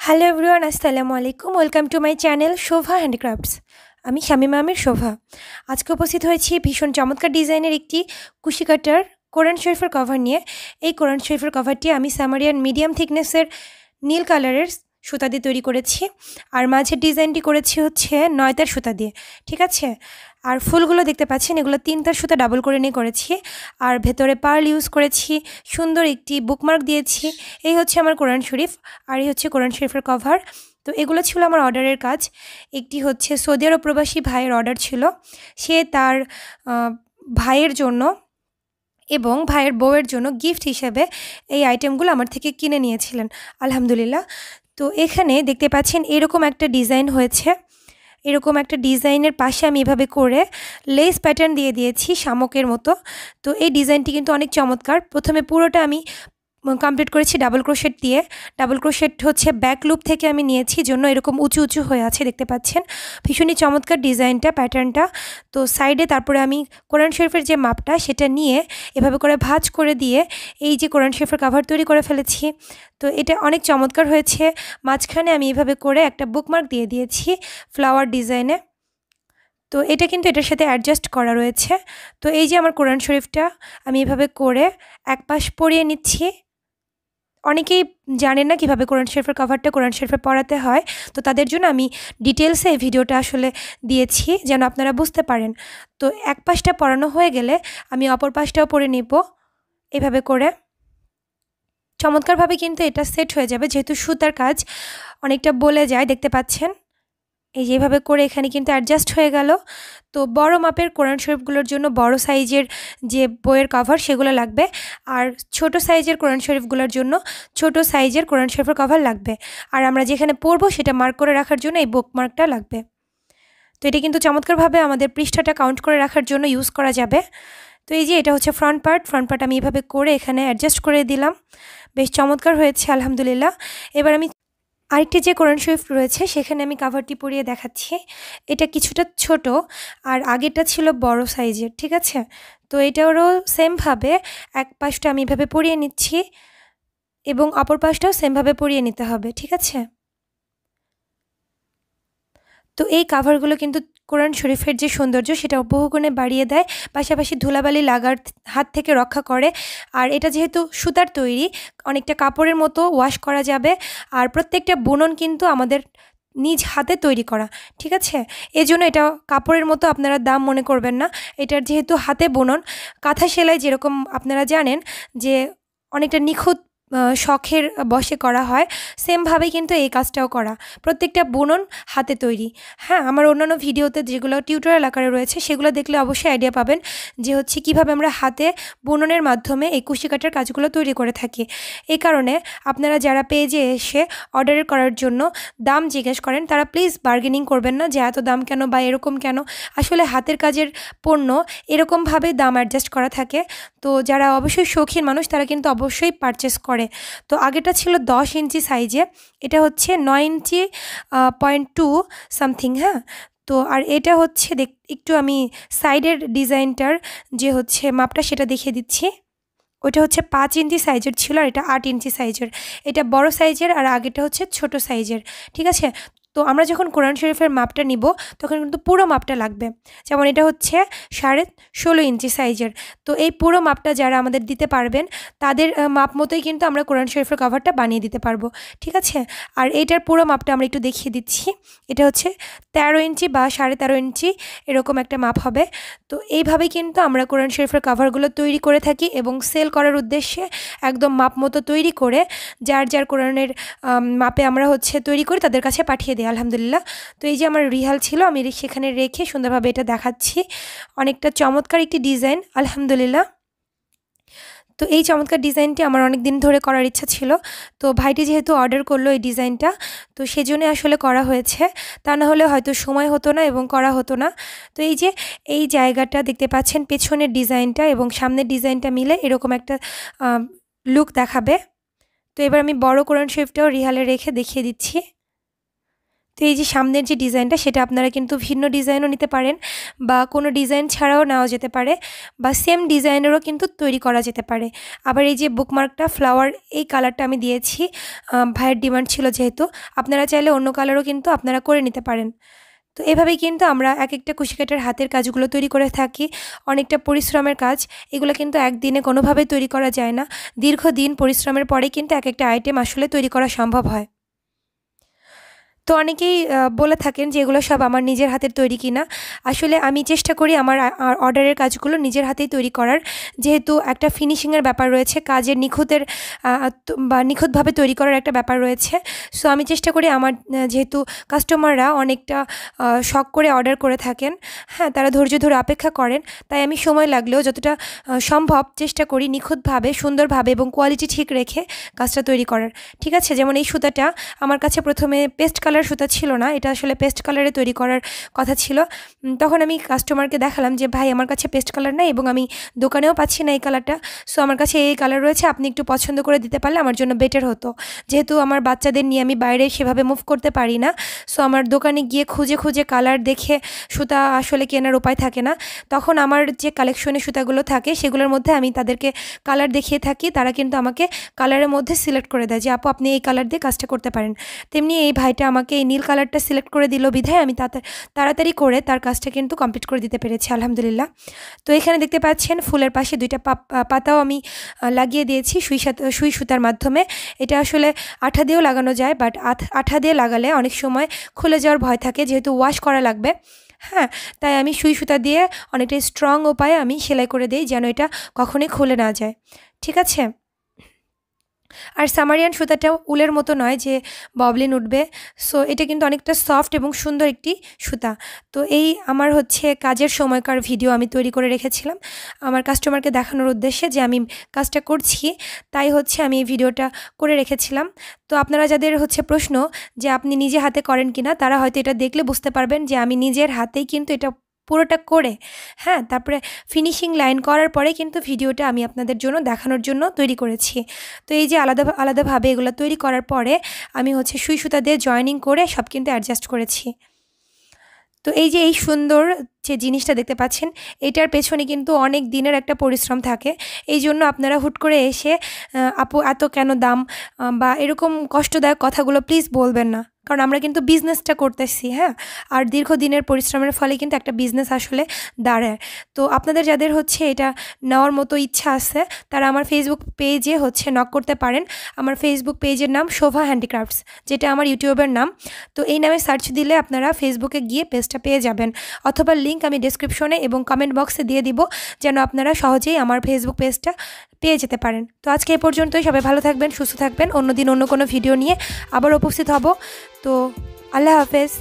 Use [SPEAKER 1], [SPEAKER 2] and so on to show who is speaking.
[SPEAKER 1] Hello everyone, আসসালামু আলাইকুম। Welcome to my channel Shobha handicrafts. আমি শামিমা আমির শোভা। আজকে উপস্থিত হয়েছি ভীষণ চমৎকার ডিজাইনের একটি কুশি কাটার কোরআন শরীফের কভার নিয়ে। এই কোরআন শরীফের কভারটি আমি সামারিয়ান মিডিয়াম থিকনেসের নীল কালারের সুতা দিয়ে তৈরি করেছি, আর মাঝের ডিজাইনটি করেছি হচ্ছে 9 তার সুতা দিয়ে, ঠিক আছে। আর ফুলগুলো দেখতে পাচ্ছেন, এগুলো 3 তার সুতা ডাবল করে নিয়ে করেছি, আর ভেতরে পার্ল ইউজ করেছি, সুন্দর একটি বুকমার্ক দিয়েছি। এই হচ্ছে আমার কোরআন শরীফ, আর এই হচ্ছে কোরআন শরীফের কভার। তো এগুলো ছিল আমার অর্ডারের কাজ। একটি হচ্ছে সৌদি আরব প্রবাসী ভাইয়ের অর্ডার ছিল, সে তার ভাইয়ের জন্য এবং ভাইয়ের বউয়ের জন্য গিফট হিসেবে এই আইটেমগুলো আমার থেকে কিনে নিয়েছিলেন, আলহামদুলিল্লাহ। তো এখানে দেখতে পাচ্ছেন এরকম একটা ডিজাইন হয়েছে। এরকম একটা ডিজাইনের পাশে আমি এভাবে করে লেস প্যাটার্ন দিয়ে দিয়েছি শামুকের মতো। তো এই ডিজাইনটি কিন্তু অনেক চমৎকার। প্রথমে পুরোটা আমি কমপ্লিট করেছি ডাবল ক্রোশেট দিয়ে। ডাবল ক্রোশেট হচ্ছে ব্যাক লুপ থেকে আমি নিয়েছি, জন্য এরকম উঁচু উঁচু হয়ে আছে, দেখতে পাচ্ছেন। ভীষণই চমৎকার ডিজাইনটা, প্যাটার্নটা। তো সাইডে তারপরে আমি কোরআন শরীফের যে মাপটা সেটা নিয়ে এভাবে করে ভাঁজ করে দিয়ে এই যে কোরআন শরীফের কাভার তৈরি করে ফেলেছি। তো এটা অনেক চমৎকার হয়েছে। মাঝখানে আমি এভাবে করে একটা বুকমার্ক দিয়ে দিয়েছি ফ্লাওয়ার ডিজাইনে। তো এটা কিন্তু এটার সাথে অ্যাডজাস্ট করা রয়েছে। তো এই যে আমার কোরআন শরীফটা আমি এভাবে করে এক পাশ পরিয়ে নিচ্ছি। অনেকেই জানেন না কীভাবে কোরআন শরীফের কভারটা কোরআন শরীফে পড়াতে হয়, তো তাদের জন্য আমি ডিটেলসে এই ভিডিওটা আসলে দিয়েছি যেন আপনারা বুঝতে পারেন। তো এক পাশটা পড়ানো হয়ে গেলে আমি অপর পাশটাও পড়ে নেব এভাবে করে। চমৎকারভাবে কিন্তু এটা সেট হয়ে যাবে, যেহেতু সুতার কাজ অনেকটা বলে যায়, দেখতে পাচ্ছেন। এই যেভাবে করে এখানে কিন্তু অ্যাডজাস্ট হয়ে গেল। তো বড় মাপের কোরআন শরীফগুলোর জন্য বড় সাইজের যে বইয়ের কভার সেগুলো লাগবে, আর ছোট সাইজের কোরআন শরীফগুলোর জন্য ছোট সাইজের কোরআন শরীফের কভার লাগবে। আর আমরা যেখানে পড়বো সেটা মার্ক করে রাখার জন্য এই বুকমার্কটা লাগবে। তো এটা কিন্তু চমৎকারভাবে আমাদের পৃষ্ঠাটা কাউন্ট করে রাখার জন্য ইউজ করা যাবে। তো এই যে এটা হচ্ছে ফ্রন্ট পার্ট আমি এভাবে করে এখানে অ্যাডজাস্ট করে দিলাম। বেশ চমৎকার হয়েছে, আলহামদুলিল্লাহ। এবার আমি আরেকটি যে কোরআন শরীফ রয়েছে সেখানে আমি কাভারটি পরিয়ে দেখাচ্ছি। এটা কিছুটা ছোট, আর আগেরটা ছিল বড় সাইজের, ঠিক আছে। তো এটারও সেমভাবে এক পাশটা আমি এভাবে পরিয়ে নিচ্ছি এবং অপর পাশটাও সেমভাবে পরিয়ে নিতে হবে, ঠিক আছে। তো এই কাভারগুলো কিন্তু কোরআন শরীফের যে সৌন্দর্য সেটা বহুগুণে বাড়িয়ে দেয়, পাশাপাশি ধুলাবালি লাগার হাত থেকে রক্ষা করে। আর এটা যেহেতু সুতার তৈরি, অনেকটা কাপড়ের মতো ওয়াশ করা যাবে। আর প্রত্যেকটা বুনন কিন্তু আমাদের নিজ হাতে তৈরি করা, ঠিক আছে। এজন্য এটা কাপড়ের মতো আপনারা দাম মনে করবেন না। এটার যেহেতু হাতে বুনন, কাঁথা সেলাই যেরকম আপনারা জানেন যে অনেকটা নিখুঁত শখের বশে করা হয়, সেমভাবেই কিন্তু এই কাজটাও করা। প্রত্যেকটা বুনন হাতে তৈরি। হ্যাঁ, আমার অন্যান্য ভিডিওতে যেগুলো টিউটোরিয়াল আকারে রয়েছে সেগুলো দেখলে অবশ্যই আইডিয়া পাবেন যে হচ্ছে কীভাবে আমরা হাতে বুননের মাধ্যমে এই কুশি কাটার কাজগুলো তৈরি করে থাকি। এই কারণে আপনারা যারা পেজে এসে অর্ডার করার জন্য দাম জিজ্ঞেস করেন, তারা প্লিজ বার্গেনিং করবেন না যে এত দাম কেন বা এরকম কেন। আসলে হাতের কাজের পণ্য এরকমভাবে দাম অ্যাডজাস্ট করা থাকে। তো যারা অবশ্যই শৌখিন মানুষ তারা কিন্তু অবশ্যই পারচেস করে। তো আগেটা ছিল 10 ইঞ্চি সাইজে, এটা হচ্ছে 9 ইঞ্চি 0.2 সামথিং। হ্যাঁ, তো আর এটা হচ্ছে একটু আমি সাইডের ডিজাইনটার যে হচ্ছে মাপটা সেটা দেখিয়ে দিচ্ছি। ওইটা হচ্ছে 5 ইঞ্চি সাইজের ছিল, আর এটা 8 ইঞ্চি সাইজের। এটা বড় সাইজের, আর আগেটা হচ্ছে ছোট সাইজের, ঠিক আছে। তো আমরা যখন কোরআন শরীফের মাপটা নিব তখন কিন্তু পুরো মাপটা লাগবে। যেমন এটা হচ্ছে 16.5 ইঞ্চি সাইজের। তো এই পুরো মাপটা যারা আমাদের দিতে পারবেন তাদের মাপ মতোই কিন্তু আমরা কোরআন শরীফের কভারটা বানিয়ে দিতে পারবো, ঠিক আছে। আর এইটার পুরো মাপটা আমরা একটু দেখিয়ে দিচ্ছি। এটা হচ্ছে 13 ইঞ্চি বা 13.5 ইঞ্চি, এরকম একটা মাপ হবে। তো এইভাবেই কিন্তু আমরা কোরআন শরীফের কভারগুলো তৈরি করে থাকি এবং সেল করার উদ্দেশ্যে একদম মাপ মতো তৈরি করে যার যার কোরআনের মাপে আমরা হচ্ছে তৈরি করে তাদের কাছে পাঠিয়ে দিই, আলহামদুলিল্লাহ। তো এই যে আমার রিহাল ছিল, আমি সেখানে রেখে সুন্দরভাবে এটা দেখাচ্ছি। অনেকটা চমৎকার একটি ডিজাইন, আলহামদুলিল্লাহ। তো এই চমৎকার ডিজাইনটি আমার অনেক দিন ধরে করার ইচ্ছা ছিল। তো ভাইটি যেহেতু অর্ডার করলো এই ডিজাইনটা, তো সেজন্য আসলে করা হয়েছে। তা না হলে হয়তো সময় হতো না এবং করা হতো না। তো এই যে এই জায়গাটা দেখতে পাচ্ছেন, পেছনের ডিজাইনটা এবং সামনের ডিজাইনটা মিলে এরকম একটা লুক দেখাবে। তো এবার আমি বড় কোরআন শরীফটাও রিহালে রেখে দেখিয়ে দিচ্ছি। তো এই যে সামনের যে ডিজাইনটা সেটা আপনারা কিন্তু ভিন্ন ডিজাইনও নিতে পারেন বা কোনো ডিজাইন ছাড়াও নেওয়া যেতে পারে বা সেম ডিজাইনেরও কিন্তু তৈরি করা যেতে পারে। আবার এই যে বুকমার্কটা ফ্লাওয়ার এই কালারটা আমি দিয়েছি, ভাইয়ের ডিমান্ড ছিল যেহেতু, আপনারা চাইলে অন্য কালারও কিন্তু আপনারা করে নিতে পারেন। তো এভাবেই কিন্তু আমরা এক একটা কুশিকাটার হাতের কাজগুলো তৈরি করে থাকি। অনেকটা পরিশ্রমের কাজ, এগুলো কিন্তু একদিনে কোনোভাবেই তৈরি করা যায় না। দীর্ঘদিন পরিশ্রমের পরে কিন্তু এক একটা আইটেম আসলে তৈরি করা সম্ভব হয়। তো অনেকেই বলে থাকেন যে এগুলো সব আমার নিজের হাতের তৈরি কিনা। আসলে আমি চেষ্টা করি আমার অর্ডারের কাজগুলো নিজের হাতেই তৈরি করার, যেহেতু একটা ফিনিশিংয়ের ব্যাপার রয়েছে, কাজের নিখুঁতের বা নিখুঁতভাবে তৈরি করার একটা ব্যাপার রয়েছে। সো আমি চেষ্টা করি আমার যেহেতু কাস্টমাররা অনেকটা শখ করে অর্ডার করে থাকেন, হ্যাঁ, তারা ধৈর্য ধরে অপেক্ষা করেন, তাই আমি সময় লাগলেও যতটা সম্ভব চেষ্টা করি নিখুঁতভাবে, সুন্দরভাবে এবং কোয়ালিটি ঠিক রেখে কাজটা তৈরি করার। ঠিক আছে, যেমন এই সুতাটা আমার কাছে প্রথমে পেস্ট কালার সুতা ছিল না, এটা আসলে পেস্ট কালারে তৈরি করার কথা ছিল। তখন আমি কাস্টমারকে দেখালাম যে ভাই আমার কাছে পেস্ট কালার নাই এবং আমি দোকানেও পাচ্ছি না এই কালারটা, সো আমার কাছে এই কালার রয়েছে, আপনি একটু পছন্দ করে দিতে পারলে আমার জন্য বেটার হতো। যেহেতু আমার বাচ্চাদের নিয়ে আমি বাইরে সেভাবে মুভ করতে পারি না, সো আমার দোকানে গিয়ে খুঁজে খুঁজে কালার দেখে সুতা আসলে কেনার উপায় থাকে না। তখন আমার যে কালেকশনে সুতাগুলো থাকে সেগুলোর মধ্যে আমি তাদেরকে কালার দেখিয়ে থাকি, তারা কিন্তু আমাকে কালারের মধ্যে সিলেক্ট করে দেয় যে আপু আপনি এই কালার দিয়ে কাজটা করতে পারেন। তেমনি এই ভাইটা আমাকে এই নীল কালারটা সিলেক্ট করে দিল বিধায় আমি তাড়াতাড়ি করে তার কাজটা কিন্তু কমপ্লিট করে দিতে পেরেছি আলহামদুলিল্লাহ। তো এখানে দেখতে পাচ্ছেন ফুলের পাশে দুইটা পাতাও আমি লাগিয়ে দিয়েছি সুই সুতার মাধ্যমে। এটা আসলে আঠা দিয়েও লাগানো যায়, বাট আঠা দিয়ে লাগালে অনেক সময় খুলে যাওয়ার ভয় থাকে, যেহেতু ওয়াশ করা লাগবে, হ্যাঁ, তাই আমি সুই সুতা দিয়ে অনেকটা স্ট্রং উপায়ে আমি সেলাই করে দিই যেন এটা কখনোই খুলে না যায়। ঠিক আছে, আর সামারিয়ান সুতাটাও উলের মতো নয় যে ববলিন উঠবে, সো এটা কিন্তু অনেকটা সফট এবং সুন্দর একটি সুতা। তো এই আমার হচ্ছে কাজের সময়কার ভিডিও আমি তৈরি করে রেখেছিলাম আমার কাস্টমারকে দেখানোর উদ্দেশ্যে যে আমি কাজটা করছি, তাই হচ্ছে আমি এই ভিডিওটা করে রেখেছিলাম। তো আপনারা যাদের হচ্ছে প্রশ্ন যে আপনি নিজে হাতে করেন কিনা, তারা হয়তো এটা দেখলে বুঝতে পারবেন যে আমি নিজের হাতেই কিন্তু এটা পুরোটা করে, হ্যাঁ, তারপরে ফিনিশিং লাইন করার পরে কিন্তু ভিডিওটা আমি আপনাদের জন্য দেখানোর জন্য তৈরি করেছি। তো এই যে আলাদাভাবে এগুলো তৈরি করার পরে আমি হচ্ছে সুই সুতা দিয়ে জয়েনিং করে সব কিন্তু অ্যাডজাস্ট করেছি। তো এই যে এই সুন্দর যে জিনিসটা দেখতে পাচ্ছেন, এটার পেছনে কিন্তু অনেক দিনের একটা পরিশ্রম থাকে। এই জন্য আপনারা হুট করে এসে আপু এত কেন দাম বা এরকম কষ্টদায়ক কথাগুলো প্লিজ বলবেন না, কারণ আমরা কিন্তু বিজনেসটা করতেছি, হ্যাঁ, আর দীর্ঘদিনের পরিশ্রমের ফলে কিন্তু একটা বিজনেস আসলে দাঁড়ায়। তো আপনাদের যাদের হচ্ছে এটা নেওয়ার মতো ইচ্ছা আছে তারা আমার ফেসবুক পেজে হচ্ছে নক করতে পারেন। আমার ফেসবুক পেজের নাম শোভা হ্যান্ডিক্রাফটস, যেটা আমার ইউটিউবের নাম। তো এই নামে সার্চ দিলে আপনারা ফেসবুকে গিয়ে পেজটা পেয়ে যাবেন, অথবা লিঙ্ক আমি ডেসক্রিপশনে এবং কমেন্ট বক্সে দিয়ে দিব যেন আপনারা সহজেই আমার ফেসবুক পেজটা পেয়ে যেতে পারেন। তো আজকে এই পর্যন্তই, সবাই ভালো থাকবেন, সুস্থ থাকবেন। অন্যদিন অন্য কোনো ভিডিও নিয়ে আবার উপস্থিত হব। তো আল্লাহ হাফেজ।